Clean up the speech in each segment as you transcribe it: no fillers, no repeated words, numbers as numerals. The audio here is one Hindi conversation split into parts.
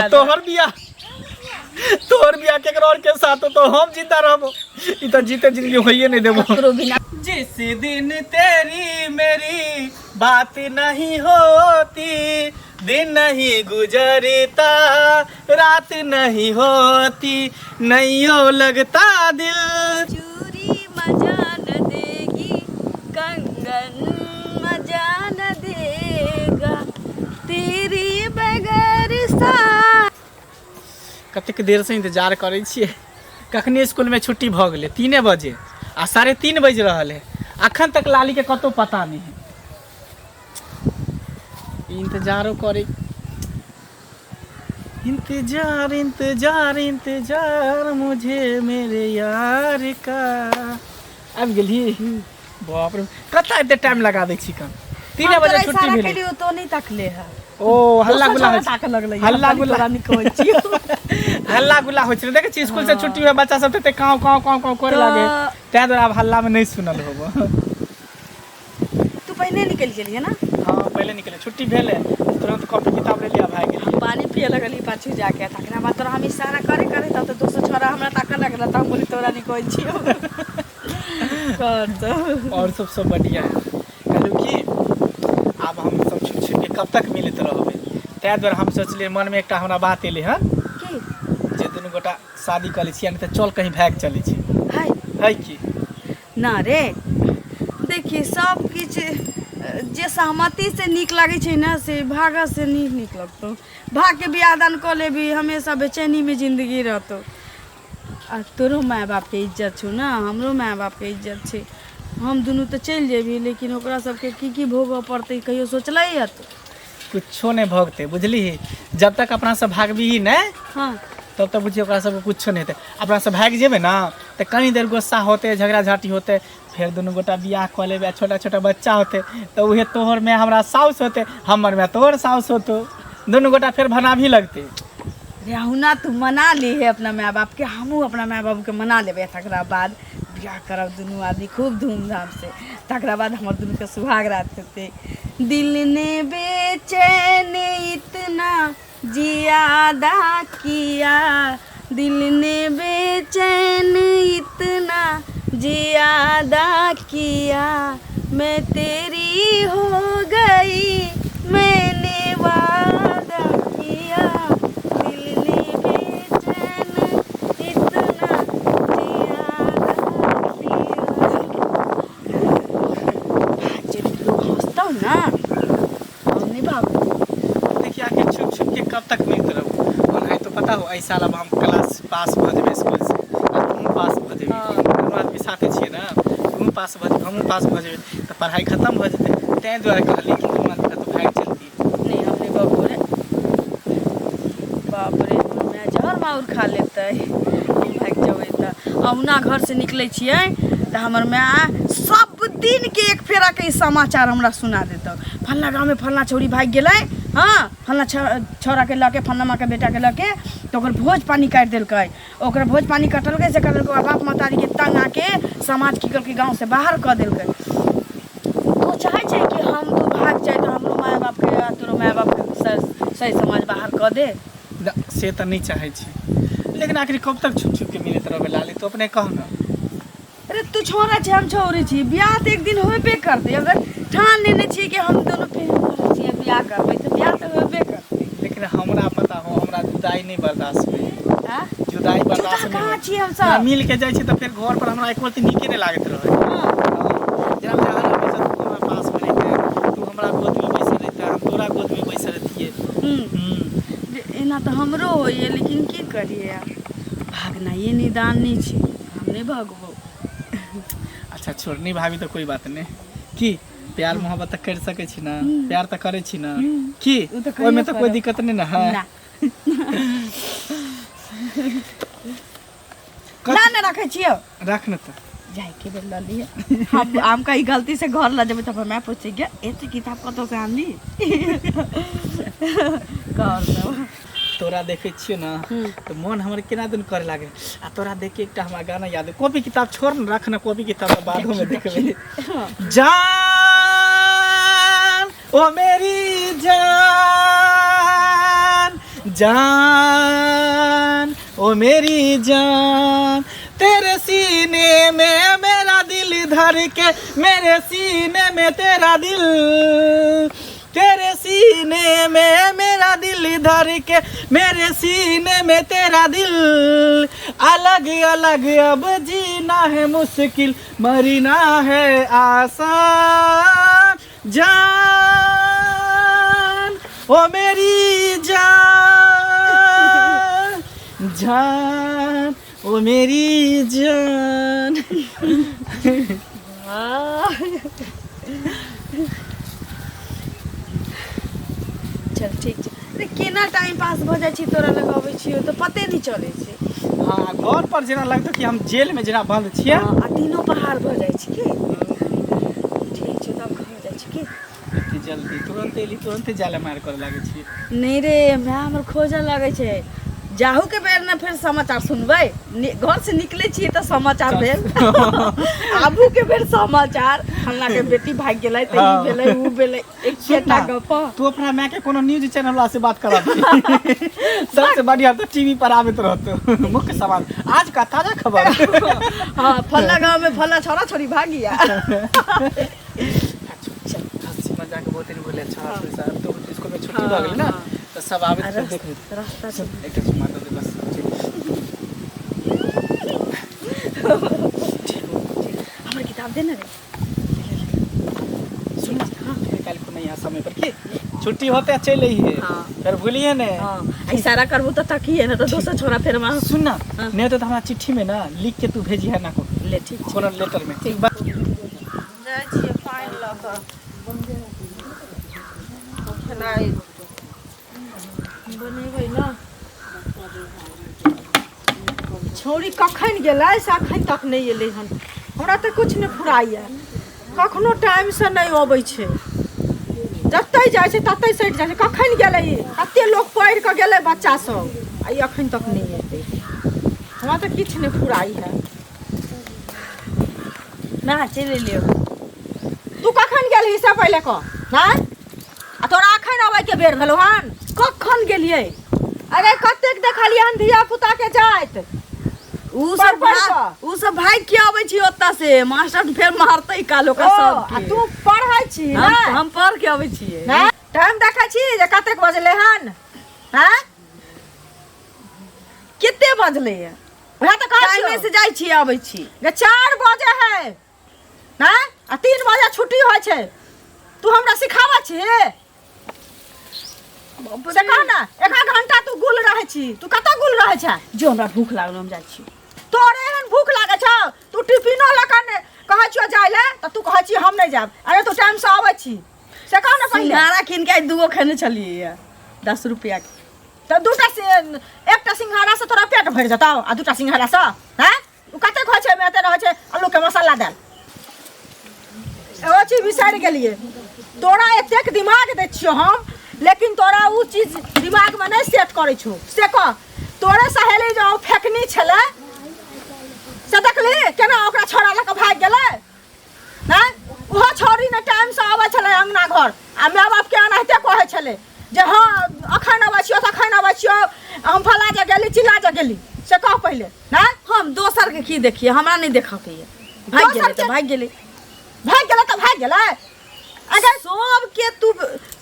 तोहर बिया केकरो और के साथ तो हम जिंदा रहबो। ई तो जीते जिंदगी होइए नहीं देबो। जिस दिन तेरी मेरी बात नहीं होती, दिन नहीं गुजरता, रात नहीं होती, नहीं हो लगता दिल। चूरी मजा न देगी, कंगन मजा न देगा, तेरी बगैर सा। कतेक देर से इंतजार करे छिए, कखनी स्कूल में छुट्टी भ गेलै 3 बजे आ 3:30 बज रहल है, अखन तक लाली के कतो पता नहीं है। इंतजारो करे, इंतजार इंतजार इंतजार मुझे मेरे यार का। अब गेली बाप रे, कता एते टाइम लगा दै छी कन। 3 बजे छुट्टी भेलै तो नहीं तकले है। ओ हल्ला गुल्ला हल्ला गुल्ला हल्ला गुल्ला होइ छै। देखै छी स्कूल से छुट्टी हुआ बच्चा सब तते काव काव काव काव करे लागे, तै द्वारा अब हल्ला में नहीं सुनल होबो। तू पहले निकल गेली है ना? हां पहले निकले, छुट्टी भेले तुरंत कॉपी किताब ले लिया भाग गेली। पानी पिए लगली पाछू जाके, तकरा बाद तोरा हम इशारा करे करे तब तो दोस्त छोरा हमरा ताकऽ लगला, त हम बोली तोरा निकल छियो। कर दो और सब बढ़िया है। कहलू की अब हम सब छुट्टी के कब तक मिलत रहबे, तै द्वारा हम सोचलिए मन में एकटा हमरा बात एले हन की जे दुनू गोटा शादी कर लै छी, नहीं त चल कहीं भाग चलै छी। हाय है की ना रे, देखिए सब किछ जे सहमति से नीक लागे छै ना, से भागा से नीक लगतो। भाग के बियाह दान क लेबी, हमेशा बेचैनी में जिंदगी रहतो। आ तोरो माय बाप के इज्जत छौ ना, हमरो माय बाप के इज्जत छै। हम दुनू तो चल जेबी, लेकिन ओकरा सबके की भोगऽ पड़तै कहियो सोचलै है? तो कुछो नहीं भोगते बुझली। जब तक अपना से भागबी ही नहीं, हाँ तब तक बुझिए ओकरा सबके कुछो नहीं हेतै। अपना से भाग जेबे ना तो कनी देर गुस्सा होते, झगड़ा झाटी होते, फिर दुनू गोटा बियाह कऽ लेबे, छोटा छोटा बच्चा होते, तो उहे तोहर में हमरा साउस होते, हमर में तोहर साउस होतो, दुनू गोटा फिर भना भी लगते। रेहुना तू मना ली है अपना माय बाप के, हमहूँ अपना माय बाप के मना लेबे। तकरा बाद बियाह करब दुनू आदमी खूब धूमधाम से, तकरा बाद हमर दुनू के सुहाग रात हेतै। दिल ने बेचैन इतना जियादा किया, दिल ने बेचैन इतना जियादा किया, मैं तेरी हो गई मैंने वादा किया, दिल ने बेचैन इतना जियादा किया। जब लोग हंसता ना हम नहीं भागो। देखिए आखिर छुप छुप के कब तक मिलते रहो। और है तो पता हो ऐसा अब हम क्लास पास भ जेबे स्कूल से, तुम पास भ जेबे, दोनों आदमी साथे छिए ना, तुम पास भ जेबे हम पास भ जेबे, तो पढ़ाई खत्म भ जेते। तै द्वारा कहली कि तुम आदमी तो भाग चलती। नहीं हमने बाबू रे, बाप रे मैं जहर माउर खा लेते भाग जेबै। तऽ अहुना घर से निकले छिए तो हमर माय सब दिन के एक फेरा के समाचार हमरा सुना देता। फल्ला गाँव में फल्ला छौरी भाग गेलै, हाँ फल्ला छौरा के लके, फल्ला माँ के बेटा के लके, तो ओकर भोज पानी काटि देलकै। ओकर भोज पानी कटलकै से कटलकै, बाप मातारी के तंग आके समाज की करके गाँव से बाहर कऽ देलकै। तो चाहे छै कि हम तो भाग जाए, तो हमरो माय बाप के तोरो माय बाप के सही समाज बाहर कऽ दे। से तो नहीं चाहे छी, लेकिन आखिर कब तक छुप छुप के मिलत रहबे लाली, तो अपने कह ना। अरे तू छोरा छै हम छोरी छी, बियाह तो एक दिन होबे करते। अगर ठान लेने छी कि हम दोनों प्रेम छी बियाह करबै, तो बियाह तो होबे करते। लेकिन हमरा पता हो हमरा जुदाई नहीं बर्दाश्त होई। हां जुदाई बर्दाश्त नहीं कहाँ छी हम सब मिल के जाय छी, तो फिर घर पर हमरा एक रत्ती नीके नहीं लागत रहे। हां जब जहां रहबे तो तू हमरा पास में रहते, तू हमरा गोद में बैसल रहते, हम तोरा गोद में बैसल रहतिए। एना तो हमरो होइए, लेकिन की करिए, भागना ये निदान नहीं छी, हम नहीं भागबो। अच्छा छोड़नी भाभी तो कोई बात नहीं, की प्यार मोहब्बत तो कर सके छी ना, प्यार तो करे छी ना, की ओय में तो कोई दिक्कत नहीं ना है ना। ना रखे छियो, रख न तो जाए के बेल लिए हम आम का ही गलती से घर ला जब तब मैं पूछे गया एते किताब कतो से आनली कर दो। तोरा देखे छियो ना तो मन हमर केना दिन करे लागे। आ तोरा देख के एकटा हमरा गाना याद है, कॉपी किताब छोड़ न, रख ना कॉपी किताब, बाद में देखबे। जान ओ मेरी जान जान ओ मेरी जान, तेरे सीने में मेरा दिल धर के, मेरे सीने में तेरा दिल, तेरे सीने में मेरा दिल धर के, मेरे सीने में तेरा दिल, अलग अलग अब जीना है मुश्किल, मरना है आसान, जान ओ मेरी जान, जान ओ मेरी जान। चल ठीक छै। अरे केना टाइम पास भ जाइ छी तोरा लग अबै छियो तऽ पते नहीं चलै छै। हाँ, घर पर जेना लगता कि हम जेल में जेना बंद छियै। आ दिनो पहाड़ भ जाइ छै की। ठीक छै तब घर जाइ छी की। एते जल्दी तुरंत एली, तुरंत जाले मार करे लागे छी। नहीं रे, मैं हमर खोजऽ लगे छै। जाहू के बेर में फिर समाचार सुनबै। घर से निकले छियै तऽ समाचार भेल। आबू के बेर समाचार फल्ला के बेटी भाग गेलै त ई भेलै उ भेलै, एक छेटा गप। तू अपना माँ के कोनो न्यूज चैनल वाला से बात करा। सबसे बढ़िया तो टीवी पर आवित रहतो मुख्य सवाल, आज का ताजा खबर। हां, फल्ला गांव में फल्ला छोरा छोरी भाग गया। हंसी मजाक बहुत ही बोले। अच्छा तो इसको में छुट्टी भ गेल ना, तो सब आवित देख रास्ता सब एक सुमा दे बस। हमर किताब दे ना रे। सुन कल को नहीं आ समय पर की छुट्टी होते चले ही है। फिर भूलिए ने। हां, इशारा करबू त तकिए ना, तो दोसर छोरा फेर मां सुन ना, नहीं तो हमारा चिट्ठी में ना लिख के तू भेजी है ना को ले। ठीक छै, कोनो लेटर में। ठीक बा, जाय छियै फाइन ल क। खेनाइ बनेबै ना। छोरी कखन गेलै से अखन तक नहीं एलै हन। हमरा तऽ कुछ नहीं फुराइए, कखनो टाइम से नहीं अबै छै। जतै जाइ छै ततै सटि जाइ छै। कखन गेलै, कते लोग पढ़ि कऽ गेलै बच्चा सब, आ ई अखन तक नहीं एतै। हमरा तऽ किछु नहीं फुराइ है। ना चलि लियो। तू कखन गेलही से पहिले कह। हाँ, आ तोरा अखन अबै के बेर भेलौ हन। कखन गेलियै? अरे कतेक देखलियै हन धिया पुता के जाइत। उ सब भाग के अबै छी ओत्ता से, मास्टर फेर मारतै कालो का सब के। तू पढ़ै छी ना? हम पढ़ के अबै छियै। टाइम देखै छी जे कतेक बजलै हन। हैं, कते बजलै है? वह त टाइम से जाइ छी अबै छी। जे 4 बजे है ना, आ 3 बजे छुट्टी होइ छै। तू हमरा सिखावा छी से कह ना। 1 घंटा तू गुल रहै छी। तू कत गुल रहै छै? जो हमरा भूख लागल हम जाइ छी। तोरे एहन भूख लागे छौ, तू टिफिनो लकन कहै छियो जाय ले त तू कहै छी हम नहीं जाब। अरे तू टाइम से आबै छी से कह ना पहिले। सिंघाड़ा किन के 2 खेने छलिए 10 रुपया के। त 2टा से 1टा सिंघाड़ा से तोरा पेट भर जतौ, आ 2टा सिंघाड़ा से हैं? तू कते कहै छै में एते रहै छै आलू के मसाला डाल। एगो चीज बिसरि गेलिए, तोरा एतेक दिमाग दै छियो हम, लेकिन तोरा उ चीज दिमाग में नहीं सेट करै छौ। से कह, तोरे सहेली जो फेकनी छले से देखली केना ओकरा छोड़ा लक भाग गेलै ना। ओहो छोरी ने टाइम से आबै छलै अंगना घर, आ माय बाप के एनाहिते कहै छलै जे हाँ अखन आबै छियो त अखन आबै छियो, हम फला जे गेली चिल्ला जे गेली। से कह पहिले ना। हम दोसर के की देखिए, हमरा नहीं देखऽ के है। भाग गेलै त भाग गेलै, भाग गेलै त भाग गेलै। अगर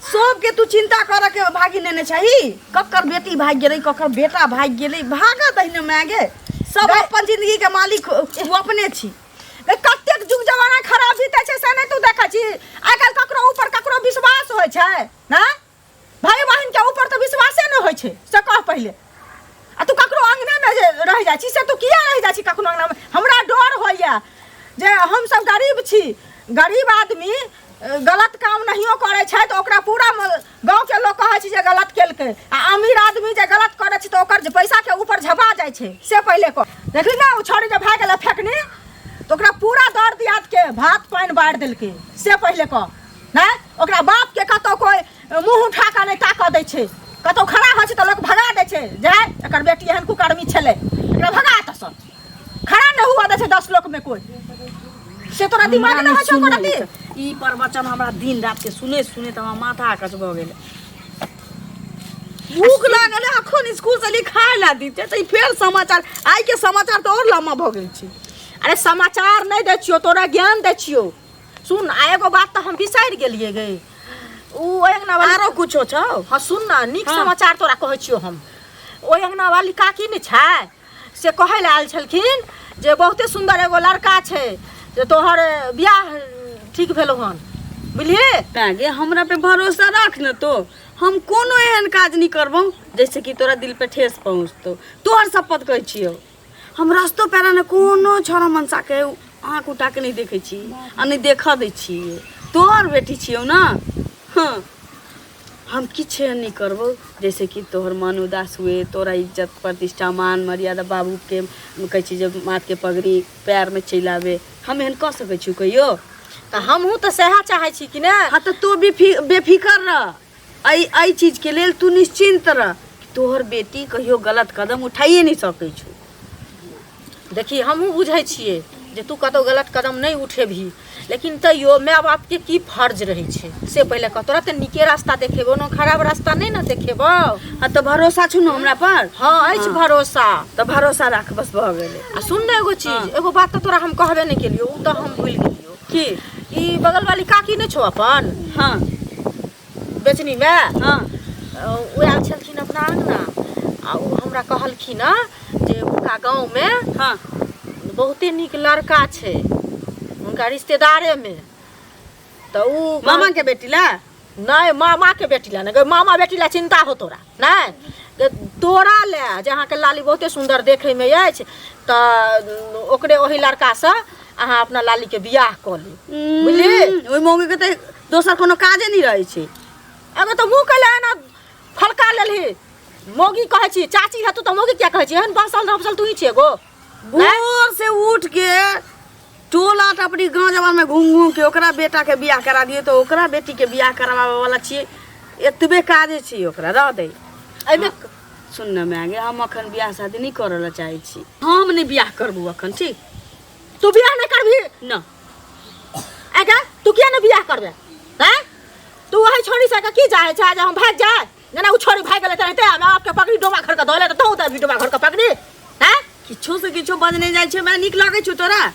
सबके तू चिंता कर के भागी लेने चाहिए। ककर बेटी भाग गेलै, ककर बेटा भाग गेलै, भागा दहिने मागे। सब अपन जिंदगी के मालिक वो अपने छी। कतेक जुग जमाना खराब बीते छै से नहीं तू देखै छी। आइ काल्हि ककरो ऊपर ककरो विश्वास होइ छै ना? भाई बहन के ऊपर तो विश्वासे नहीं होइ छै से कह पहिले। आ तू ककरो अंगने में जे रह जाइ छी से तू किया रह जाइ छी कखनो अंगना में? हमरा डर होइया जे हम सब गरीब छी। गरीब आदमी गलत काम नहियो करे छै तो ओकरा पूरा गांव के लोग कहै छै जे गलत केलकै। आ अमीर आदमी जे गलत करे छै तो ओकर जे पैसा के ऊपर झपा जाइ छै से पहिले कह। देखली ना उ छोरी जे भाग गेलै फेकनी, तो ओकरा पूरा दर दियाद के भात पानि बाढ़ि देलकै से पहिले कह ना। ओकरा बाप के कतौ कोई मुंह उठा के नहीं ताकऽ दै छै। कतौ खड़ा होइ छै तो लोग भगा दै छै, जाय एकर बेटी एहन कुकर्मी छलै, एकरा भगा त सब। खड़ा नहीं हुआ दै छै 10 लोग में कोई। से तोरा दिमाग में होइ छौ कोनती? ई प्रवचन हमरा दिन रात के सुने सुने त हमरा माथा आकच भ गेलै। भूख लागल है अखन स्कूल से लिखाए ला दीते तो फिर समाचार आई के समाचार तो और लम्बा भ गेल छी। अरे समाचार नहीं दे छियो, तोरा ज्ञान दे छियो। सुन एगो बात तो हम बिसरि गेलिए गे। उ अंगना वाली आरो कुछो छौ? हाँ सुन ना, निक हाँ। समाचार तोरा कहै छियो हम। ओ अंगना वाली काकी ने छै से कहै ले आयल छलखिन जे बहुते सुंदर एगो लड़का छै जे तोहर बियाह ठीक भेलो हन, बुझलिए? आगे हमरा पे भरोसा रख न तो हम कोनो एहन काज नहीं करबो जैसे कि तोरा दिल पे ठेस पहुँचतो। तोहर शपथ कहै छियो। हम रास्तो पेरा ने कोनो छोरा मनसा के आँख उठा के नहीं देखे छी आ नहीं देखा दै छियै। तोहर बेटी छियो ना। हाँ हम किछ नहीं करबो जैसे कि तोहर मन उदास हुए, तोरा इज्जत प्रतिष्ठा मान मर्यादा बाबू के कहै छी जब माथ के पगड़ी पैर में चलि आवे, हम एहन कह सकै छी कहियो? तो हमहूँ तो सह चाहे छी कि ना। हाँ तो तू भी बेफिकर रह। आई चीज के लेल तू निश्चिंत रह कि तोहर बेटी कहियो गलत कदम उठाइए नहीं सकै छौ। देखी हमहूँ बुझै छियै जे तू कतौ गलत कदम नहीं उठेबही, लेकिन तैयो माय बाप के की फर्ज रहे छै से पहले कह। तोरा तो निके रास्ता देखेबो ना, खराब रास्ता नहीं ना देखेबो। हाँ तो भरोसा छु न हमरा पर? हाँ अछि भरोसा। तो भरोसा राख बस भ गेलै। आ सुन ना एगो चीज, एगो बात तो तोरा हम कहबे नहीं केलियो, उ तो हम भूल गेलियो। की? ई बगल वाली काकी ने छो अपन हाँ बेचनी में, हाँ उ आयल छलखिन अपना अंगना आ उ हमरा कहलखिन जे उनका गांव में हाँ बहुते निक लड़का छै उनका रिश्तेदारे में। तो उ मामा के बेटी ला? नहीं मामा के बेटी ला नहीं, मामा बेटी ला चिंता हो तोरा नहीं, तोरा ले जहाँ के लाली बहुते सुंदर देखे में अछि तो ओकरे वही लड़का से अहाँ अपना लाली के बियाह कऽ ली, बुझली? ओइ मौगी के तो दोसर कोनो काजे नहीं रहे छै। एगो तो मुँह कले ना फलका लेलही मौगी कहै छी, चाची है तू तो मौगी क्या कहै छी? हन बसल धपसल तू ही छे गो। भोर से उठ के टोला टपरी गाँव जवान में घूम घूम के ओकरा बेटा के बियाह करा दिए तो ओकरा बेटी के बियाह करावे वाला छिए। एतबे काजे छी ओकरा रह दे। एमे सुनने में आगे हम अखन बियाह शादी नहीं करे ला चाहे छी। हम नहीं बियाह करबू अखन, ठीक? तू बियाह नहीं करबी ना। आगे तू किया नहीं बियाह करबे? हैं तू वही छोरी से की जाए चाहे हम भाग जाए जना उ छोरी भाग गेले त मैं आपके पकड़ी डोमा घर का धोले तो तू डोमा घर का पकड़ी। हैं किछो से किछो बजने जाय छे, मैं नीक लागे छो तोरा?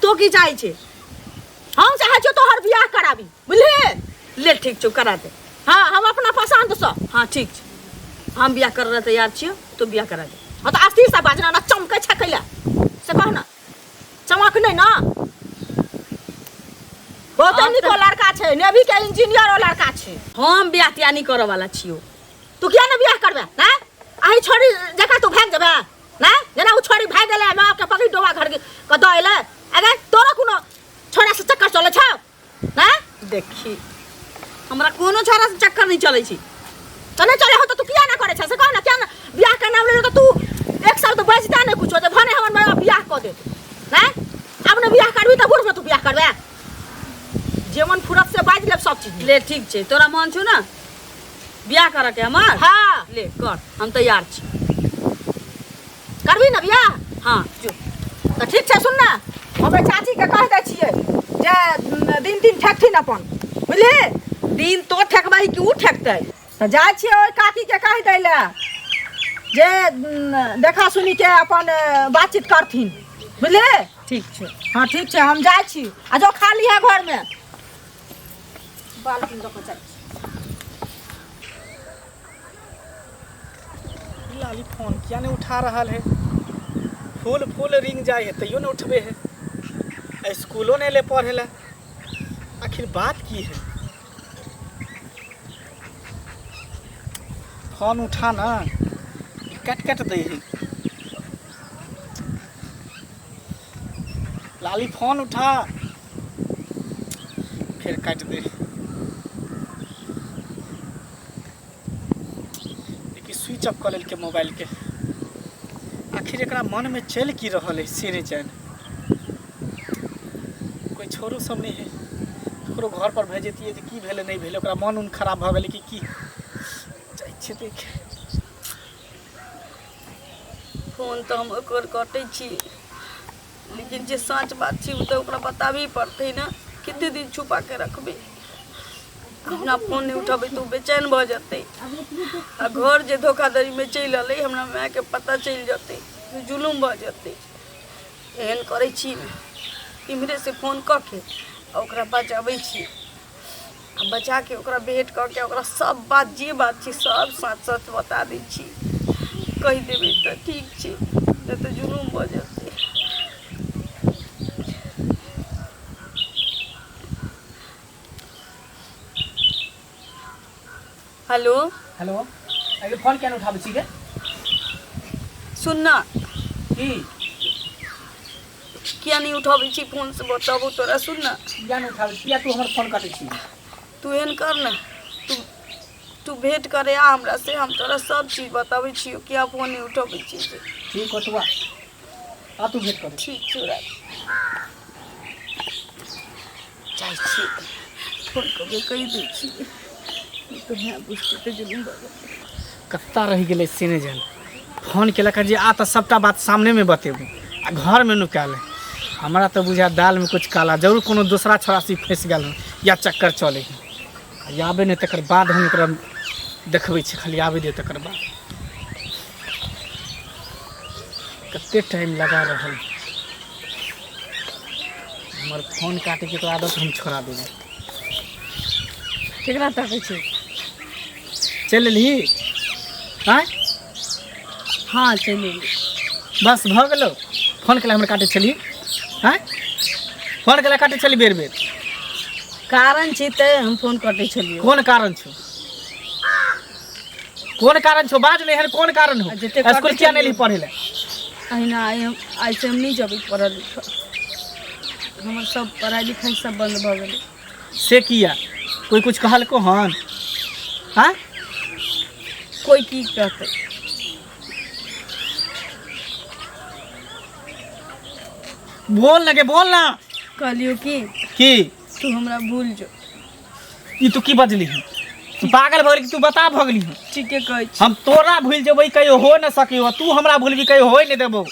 तो की चाहे छे? हम चाहे छो तोहर बियाह कराबी, बुझली? ले ठीक छो करा दे। हाँ हम अपना पसंद से। हाँ ठीक छे, हम बियाह करे ला तैयार छियो, तो बियाह करा दे। हाँ तो अस्थिर से बाजना ना चमकै छकैला से कह ना, चमक नहीं ना। बहुत निक लड़का छे, नेवी के इंजीनियर लड़का छे। हम बियाह तिया नहीं करे वाला छियो। तू किया ना बियाह करबे? ना आही छोरी जका तू भाग जेबे ना, जना उ छोरी भाग गेले मां के पकड़ी डोमा घर के दइले। अगे तोरा कोनो छोरा से चक्कर चले छ ना? देखी हमरा कोनो छोरा से चक्कर नहीं चले छी। चले चले हो तो तू किया ना करे छ से कह ना, क्या ना बियाह के नाम ले तो तू एक साल तो बचता नहीं कुछ तो भने हमर मां बियाह क दे ना। अब ने बियाह करबी त बुढ़ में तू बियाह करबे? जेमन फुरत से बाज ले सब चीज। ले ठीक छे, तोरा मन छो ना बियाह करे के हमार? हाँ ले कर, हम तैयार छी। करबी ना बियाह? हाँ जो तो ठीक छे। सुन ना हमरे चाची के कह दे छिए जे दिन दिन ठेकथिन अपन, बुझली? दिन तो ठेकबाही कि उ ठेकतै? तो जाय छिए ओइ काकी के कह दैले जे देखा सुनी के अपन बातचीत करथिन, बुझली? ठीक छे। हाँ ठीक छे, हम जाय छी। आ जो खाली है घर में बाल्टीन दो जाय। लाली फोन किया नहीं उठा रहा है? फूल फूल रिंग जाए है तैयो नहीं उठबे है, स्कूलों नहीं ले पढ़े ला। आखिर बात की है? फोन उठा ना, कट कट दे है। लाली फोन उठा, फिर काट दे। स्विच ऑफ कर के मोबाइल के। आखिर एकरा मन में चल की रहल है सिरे चैन? कोई छोरो सब नहीं है, ककरो घर पर भेजतिए जे की भेले नहीं भेले, ओकरा मन उन खराब भ गेले कि की जाइ छै देख। फोन तो हम ओकर कटै छी, लेकिन जे सच बात छी उ तो ओकरा बताबी पड़तै ना। कितने दिन छुपा के रखबे? अपना फोन नहीं उठाबे तो बेचैन भ जते आ घर जे धोखाधड़ी में चल अलै हमरा माय के पता चल जते जुलुम भ जते एहन करै छी इम्हरे से फोन क के ओकरा बचाबै छी आ बचा के ओकरा भेंट क के ओकरा सब बात जे बात छी सब सच सच बता दै छी कह देबै त ठीक छी नहीं तो जुलुम भ जते। हेलो हेलो अरे फोन क्या उठाबै छी के सुन ना की किया नहीं उठाबै छी फोन से बताबू तोरा सुन ना किया नहीं उठाबै किया तू हमर फोन काटै छी तू एहन कर ना तू भेंट करे आ हमरा से हम तोरा सब चीज बताबै छी किया फोन नहीं उठाबै छी से ठीक हो तू आ तू भेंट कर ठीक छोरा चाय छी फोन करके कहि दै छी तो मैं बुझते जुलुम भ कत्ता रह गेलै से नहीं जान फोन केलक जे आ त सबटा बात सामने में बतेबू आ घर में नुकाल हमरा तो बुझा दाल में कुछ काला जरूर कोनो दूसरा छोरा से फंस गेल या चक्कर चले आबे नहीं तकर बाद हम एकरा देखबै छी खाली आबे दे तकर बाद कते टाइम लगा रहल हमर फोन काटे के तो आदत हम छोड़ा देबै केकरा ताकै छी चल ली हाँ हाँ चलिए बस भ गेलो फोन केला हमर काटे छली हाँ फोन केला काटे छली बेर बेर कारण छी ते हम फोन करते छलिए कौन कारण छो कौन कारण छो बाज ले हर कौन कारण हो जते स्कूल किया नहीं ली पढ़े ले अहिना आई से हम नहीं जब पढ़ल लिखल हमर सब पढ़ाई लिखाई सब बंद भ गेल से किया कोई कुछ कहल को हन हाँ कोई की कहते बोल लगे बोल ना कहलियो की तू हमरा भूल जो ई तू की बजली है तू पागल भगली तू बता भगली है ठीके कहै छी हम तोरा भूल जेबै कहियो हो न सकियो तू हमरा भूलबी कहियो होय नहीं देबो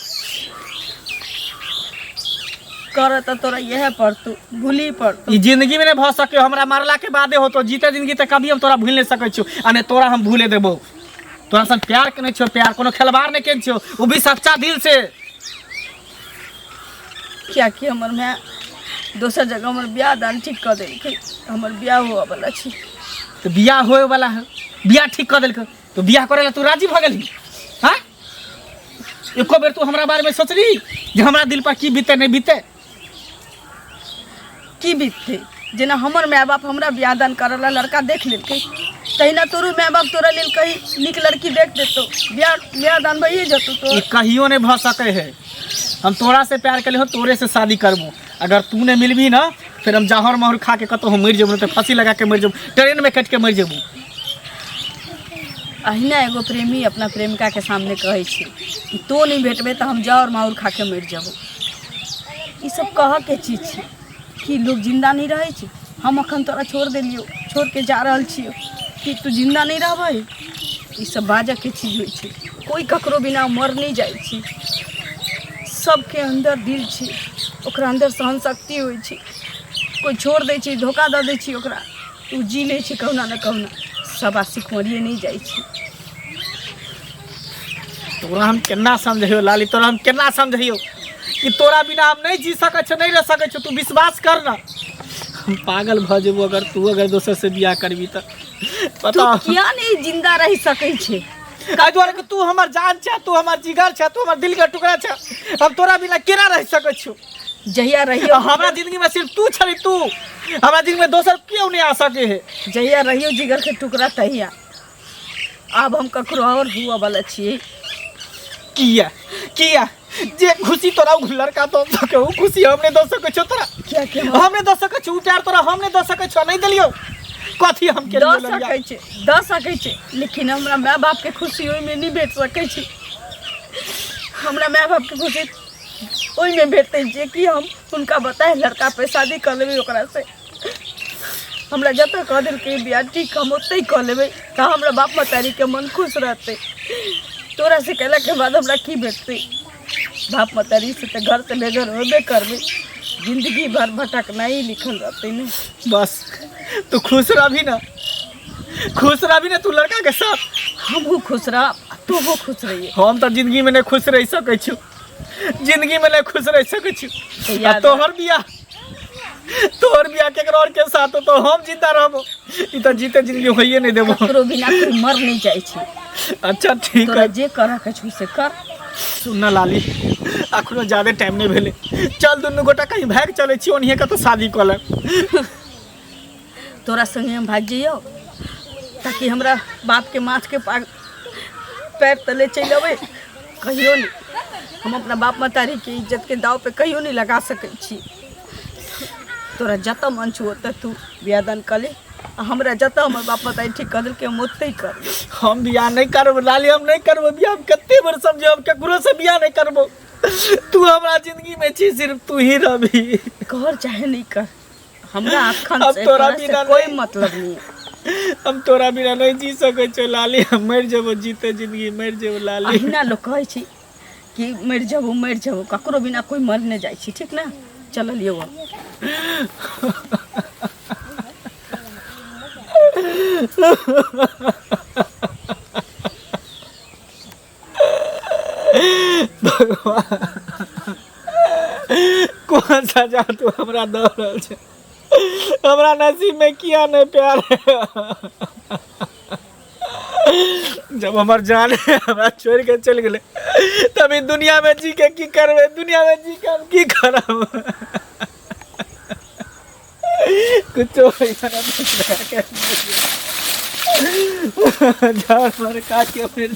कर त तोरा यह पर तू भूली पर ई जिंदगी में नहीं भ सकियो हमरा मरला के बादे हो तो जीते जिंदगी तक कभी हम तोरा भूल नहीं सकै छियो आ नहीं तोरा हम भूले देबो तोरा सन प्यार के नहीं छो प्यार कोनो खिलवाड़ नहीं केन छो वो भी सच्चा दिल से क्या कि हमर मैं दोसर जगह हमर ब्याह दान ठीक कर देलकै हमर ब्याह हुआ वाला छी तो बियाह होए वाला है बियाह ठीक कर देलक तो बियाह करे ला तू राजी भ गेली हां एको बेर तू हमरा बारे में सोचली जे हमरा दिल पर की बीते नहीं बीते की बीतते जेना हमर माय बाप हमरा ब्याह दान करला लड़का देख लेलकै तहिना तोरो माय बाप तोरा लेल कहीं नीक लड़की देख देतो ब्याह दान भइए जतो तो ये कहियो नहीं भ सके है हम तोरा से प्यार कर हो तोरे से शादी करबो अगर तू ने मिलबी ना फिर हम जहर महर खा के कतो हम मर जेबो तो फांसी लगा के मर जेबो ट्रेन में कट के मर जेबो अहिना एगो प्रेमी अपना प्रेमिका के सामने कहै छी कि तो नहीं भेटबे तो हम जहर महर खा के मर जेबो ई सब कह के चीज छी कि लोग जिंदा नहीं रहे छी हम अखन तोरा छोड़ देलियो छोड़ के जा रहल छियो कि तू जिंदा नहीं रहबै ई सब बाजा के चीज होइ छै कोई ककरो बिना मर नहीं जाइ छी सबके अंदर दिल छी ओकरा अंदर सहन शक्ति होइ छै कोई छोड़ दै छी धोखा दऽ दै छी ओकरा तू जी लै छी कहुना न कहुना सब आशिक मरिए नहीं जाइ छी तोरा हम केना समझियो लाली तोरा हम केना समझियो कि तोरा बिना हम नहीं जी सकै छ नहीं रह सकै छ तू विश्वास कर ना हम पागल भ जेबो अगर तू अगर दोसर से बियाह करबी त तू किया नहीं जिंदा रह सकै छै काहे द्वारे कि तू हमर जान छ तू हमर जिगर छ तू हमर दिल के टुकड़ा छ हम तोरा बिना केना रह सकै छु जहिया रहियो हमरा जिंदगी में सिर्फ तू छली तू हमरा जिंदगी में दोसर क्यों नहीं आ सके है जहिया रहियो जिगर के टुकड़ा तहिया अब हम ककरो और हुआ वाला छियै किया जे खुशी तोरा लड़का तो सके उ खुशी हमने दे सकै छ तोरा क्या के हमने दे सकै छ उ प्यार तोरा हमने दे सकै छ नहीं देलियो कथी हम के दऽ सकै छै लेकिन हमरा माय बाप के खुशी ओइ में नहीं भेट सकै छी हमरा माय बाप के खुशी ओइ में भेटते जे कि हम उनका बताए लड़का पे शादी कर लेबै ओकरा से हमरा जतऽ कह देलकै बियाह ठीक हम ओतै कऽ लेबै तऽ हमरा बाप मतारी के मन खुश रहतै तोरा से कहला के बाद हमरा की भेटतै बाप मतारी से तो घर से बेघर होबे करबै जिंदगी भर भटकना ही लिखल रहते ना बस तू खुश रही ना खुश रह भी ना तू लड़का के साथ। हमहू खुश रह, तू वो खुश रहिए। हम तो जिंदगी में नहीं खुश रह सकै छी, जिंदगी में नहीं खुश रह सकै छी। याद तोहर बियाह केकरो और के साथ हो तो हम जिंदा रहबो, ई तो जीते जिंदगी होइए नहीं देबो। ककरो बिना कोई मर नहीं जाए छी। अच्छा ठीक तोरा है, जे करऽ के छौ से कर। सुनना लाली, अखनो ज्यादा टाइम नहीं भेले, चल दुनू गोटा कहीं भाग चले छी, ओनिहे का तो शादी कऽ ले। तोरा संगे हम भाग जइयो ताकि हमरा बाप के माथ के पैर तले चल अबे। कहियो नहीं, हम अपना बाप मतारी के इज्जत के दाव पे कहियो नहीं लगा सकै छी। तोरा जतऽ मन छौ ओतऽ तू बियाह दान कर ले, आ हमरा जतऽ हमर बाप मतारी ठीक कर देलकै हम ओतै कर। हम बियाह नहीं करब लाली, हम नहीं करब बियाह। हम कते बार समझे, हम केकरो से बियाह नहीं करबो। तू हमरा जिंदगी में छी, सिर्फ तू ही रहबी। कर चाहे नहीं कर, हमरा अखन अब से तोरा तोरा से बिना कोई नहीं। मतलब नहीं है। हम तोरा बिना नहीं जी सकै छौ लाली, हम मर जेबो, जीते जिंदगी मर जेबो लाली। अहिना लोग कहै छी कि मर जाबो, ककरो बिना कोई मर नहीं जाइ छी, ठीक ना। चलियो भगवान कौन सा जादू हमरा दऽ रहल छै, हमरा नसीब में किया नहीं प्यार है। जब हमार जान हमरा छोड़ के चल गए, तभी दुनिया में जी के की करबे, दुनिया में जी के हम की करब। कुछो जान मर काट के फिर